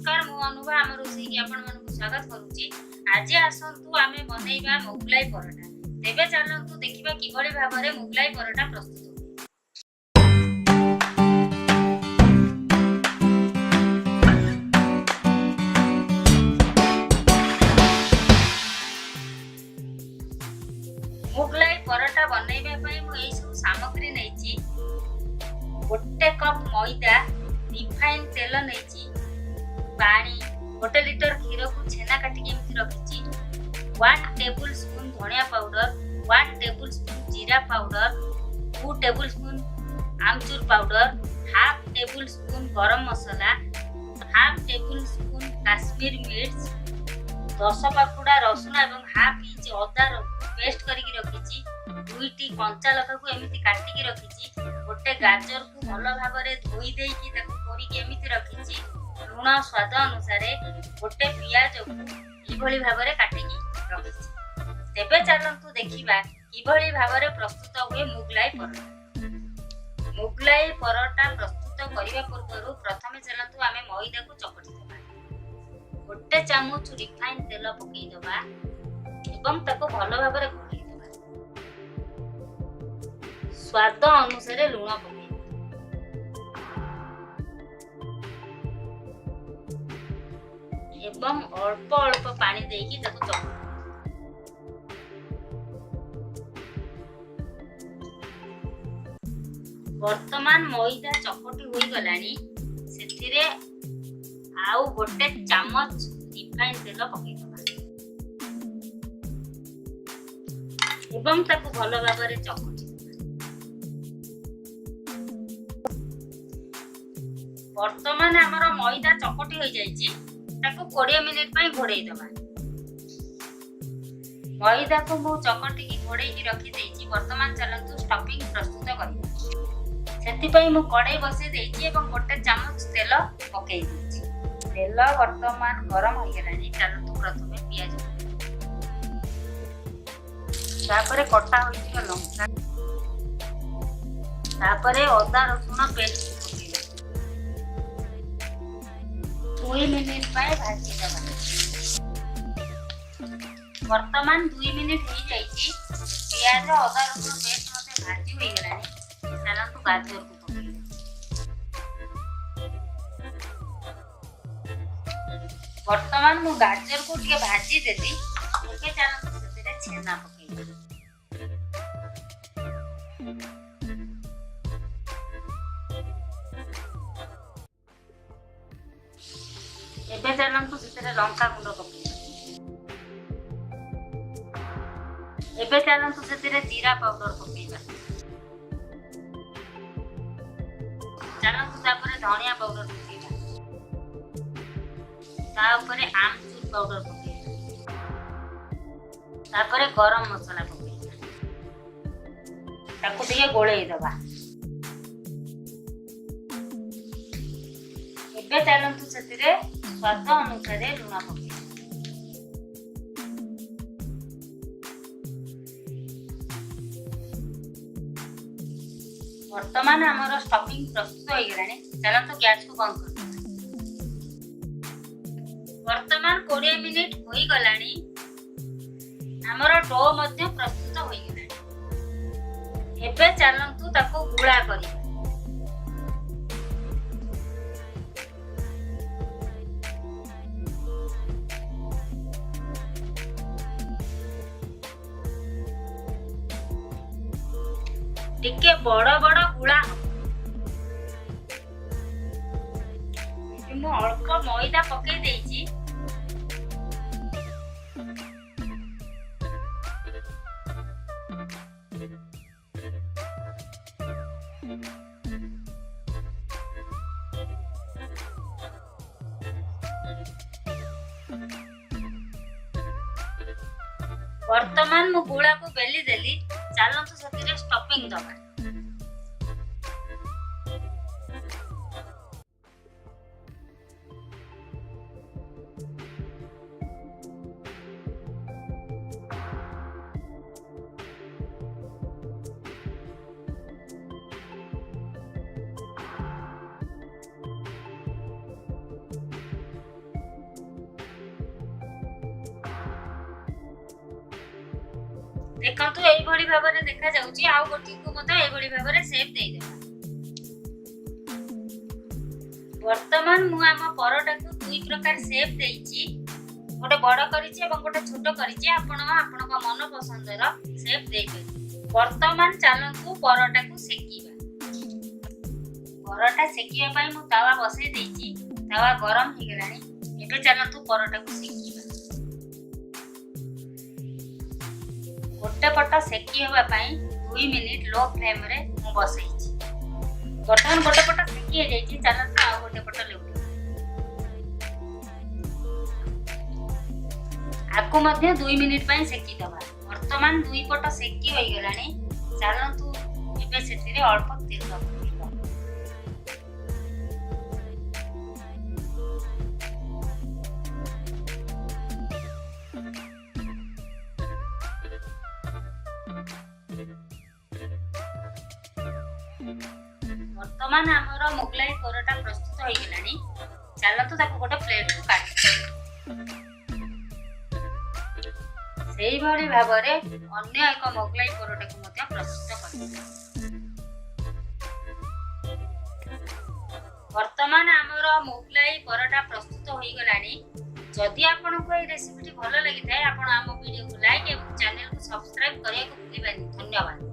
नमस्कार मु अनुभव आम रोषे की आपण मानक स्वागत करूची। आज आसंतु आमे बनैबा मुगलाई परोटा। तेबे चलंतु देखिबा किभଳି भाबरे मुगलाई परोटा प्रस्तुत मुगलाई परोटा बनैबा पई मु एई सब सामग्री नैची। गोटे कप मैदा, रिफाइन तेल नैची, पानी, 1 लीटर क्षीर को छेना काटी एमती रखिची, 1 टेबल स्पून धनिया पाउडर, 1 टेबल स्पून जीरा पाउडर, 2 टेबल स्पून आमचूर पाउडर, हाफ टेबल स्पून गरम मसाला, हाफ टेबल स्पून काश्मीर मिर्च, 10 पाखुड़ा रसुण एवं हाफ इंच अदा पेस्ट करके रखिची, 2टी कंचा लका को एमिति काटिकी रखिची, गोटे गाजर को भल भाबरे धोई देइकी ताको कोरिकी एमिति रखिची, लूण स्वाद अनुसार गोटे पियाज को इभଳି भाबरे काटिकी रखिची। तेबे चलंतु देखिबा किभଳି भाबरे प्रस्तुत हुए मुगलाई परोटा। मुगलाई परोटा प्रस्तुत करिबा पूर्वरु प्रथमे चलंतु आमे मैदा को चकटी देबा। गोटे चामच रिफाइन तेल पकई देबा एवं ताको भल भाबरे घोटई देबा। स्वाद अनुसार लूण पकई एवं अल्प अल्प पानी देकी ताको चकटी। वर्तमान मैदा चकटी होई गलानी, सेथिरे आउ गोटे चामच रिफाइन तेल पकई देबा एवं ताको भल भाबरे चकटी। वर्तमान हमर मैदा चकटी होई जाईची, ताको 20 मिनिट पई घोड़ेई देबा। मैदा को मु चकटी की घोड़ेई की रखी देईची। वर्तमान चलंतु स्टफिंग प्रस्तुत करिबा। सेति पई मु कड़ाई बसे देईची एवं गोटे चामच तेल पकई देईची। तेल वर्तमान गरम होई गेलानी। चलंतु प्रथमे पियाज, तापरे कटा होइथिबा लंका, तापरे अदा रसुण पेस्ट 2 मिनिट पाए भाजी देबा। वर्तमान 2 मिनिट हो जाइए। पियाज अदा रसुण पेस्ट मते भाजी हो गलानी। चलंतु गाजर को पकई। वर्तमान मु गाजर को टिके भाजी देली। ओके चलंतु सेते छेना पकई। एबे चलंतु सेते लंका गुंड पकई। एबे चलंतु सेते जीरा पाउडर पकईबा। चलंतु तापरे धनिया पाउडर पकईबा। तापरे आमचूर पाउडर पकईबा। तापरे गरम मसाला पकईबा। ताको टिके गोळेई देबा। एबे चलंतु सेते स्वाद अनुसार लूण पकईबा। वर्तमान हमर स्टफिंग प्रस्तुत हो गलानी। चलंतु गैस को बंद कर। वर्तमान 20 मिनिट होई गलानी। हमर डो मध्ये प्रस्तुत होई गलानी। एबे चलंतु ताको गुळा करी। टिके बड़ बड़ गुळा मु अल्प मैदा पकई देइची। वर्तमान मु गुळा को बेली देली। चलंतु सेतिरे स्टफिंग दबा। देखंतु एइभଳି भाबरे देखा जाउची आउ गोटी को मत एइभଳି भाबरे शेप देई देबा। वर्तमान मु आम परोटा को दुई प्रकार शेप देइची, गोटे बड़ करिची एवं गोटे छोट करिची। आपण आपनका मन पसंदर शेप देइबे। वर्तमान चलंतु परोटा को सेकीबा। परोटा सेकिया पई मु तावा बसई देइची, तावा गरम हो गलानी। एबे चलंतु परोटा को सेकीबा। गोटे पट सेकी हेबा पई 2 मिनिट लो फ्लेम रे मु बसईची। वर्तमान गोटे पट सेकी हे जाईची, चलंतु आ गोटे पट लेउटी आकु मध्ये 2 मिनिट पई सेकी दबा। वर्तमान दुई पट सेकी होई गलानी। चलंतु एबे सेतिरे अल्प तेल दबा। वर्तमान आमर मुगलाई परोटा प्रस्तुत हो गलानी। चलतु ताको गोटे प्लेट को काढी। सेही भली भाबरे अन्य एक मुगलाई परोटा को मध्य प्रस्तुत करिबा। वर्तमान आमर मुगलाई परोटा प्रस्तुत हो गलानी। जदि आपनको ए रेसिपीटी भलो लागि थाए आपण आम वीडियो को लाइक एवं चैनल को सब्सक्राइब करिया को भूलिबानी। धन्यवाद।